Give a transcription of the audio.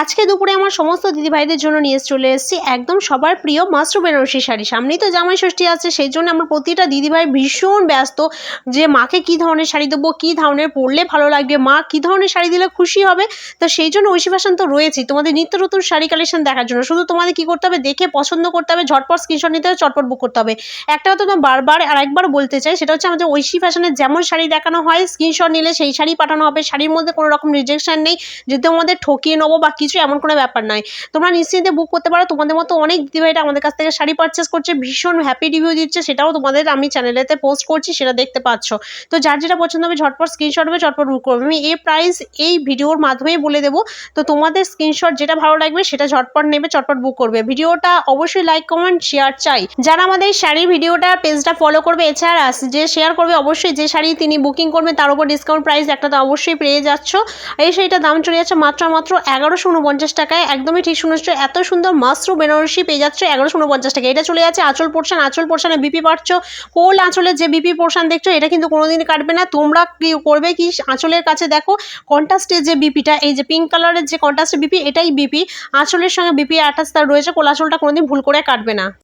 আজকে দুপুরে আমার সমস্ত দিদিভাইদের জন্য নিয়ে চলে এসেছি একদম সবার প্রিয় মাশরুম বেনারসি শাড়ি। সামনেই তো জামাই ষষ্ঠী আছে, সেই জন্য আমার প্রতিটা দিদিভাই ভীষণ ব্যস্ত যে মাকে কী ধরনের শাড়ি দেবো, কী ধরনের পরলে ভালো লাগবে, মা কী ধরনের শাড়ি দিলে খুশি হবে। তো সেই জন্য ঐশী ফ্যাশন তো রয়েছেই তোমাদের নিত্য নতুন শাড়ি কালেকশন দেখার জন্য। শুধু তোমাদের কী করতে হবে, দেখে পছন্দ করতে হবে, ঝটপট স্ক্রিনশট নিতে হবে, চটপট বুক করতে হবে। একটা কথা তো বারবার আর একবার বলতে চাই, সেটা হচ্ছে আমাদের ঐশী ফ্যাশনের যেমন শাড়ি দেখানো হয় স্ক্রিনশট নিলে সেই শাড়ি পাঠানো হবে। শাড়ির মধ্যে কোনো রকম রিজেকশন নেই যে তোমাদের ঠকিয়ে নেবো বা কিছু, এমন কোনো ব্যাপার নয়। তোমরা নিশ্চিন্তে বুক করতে পারো। তোমাদের মতো অনেক দিদিভাইরা আমাদের কাছ থেকে শাড়ি পারচেস করছে, ভীষণ হ্যাপি রিভিউ দিচ্ছে, সেটাও তোমাদের আমি চ্যানেলেতে পোস্ট করছি, সেটা দেখতে পাচ্ছ। তো যার যেটা পছন্দ হবে ঝটপট স্ক্রিনশট হবে, চটপট বুক করবে। আমি এই প্রাইস এই ভিডিওর মাধ্যমেই বলে দেবো। তো তোমাদের স্ক্রিনশট যেটা ভালো লাগবে সেটা ঝটপট নেবে, চটপট বুক করবে। ভিডিওটা অবশ্যই লাইক কমেন্ট শেয়ার চাই। যারা আমাদের শাড়ির ভিডিওটা পেজটা ফলো করবে, এছাড়া যে শেয়ার করবে, অবশ্যই যে শাড়ি তিনি বুকিং করবেন তার উপর ডিসকাউন্ট প্রাইস একটা তো অবশ্যই পেয়ে যাচ্ছ। এই শাড়িটার দাম চলে যাচ্ছে মাত্র 1149 টাকায়। একদমই ঠিক শুনেছো, এত সুন্দর মাশরুম বেনারসি পেয়ে যাচ্ছে 1149 টাকায়। এটা চলে যাচ্ছে আঁচল পোর্শন, আঁচল পোর্শনে বিপি পাচ্ছ। কোল আঁচলের যে বিপি পোর্শন দেখছো, এটা কিন্তু কোনোদিনই কাটবে না। তোমরা কি করবে, কি আঁচলের কাছে দেখো কন্ট্রাস্টের যে বিপিটা, এই যে পিঙ্ক কালারের যে কন্ট্রাস্টের বিপি, এটাই বিপি। আঁচলের সঙ্গে বিপি অ্যাটাচ তার রয়েছে, কোল আঁচলটা কোনোদিন ভুল করে কাটবে না।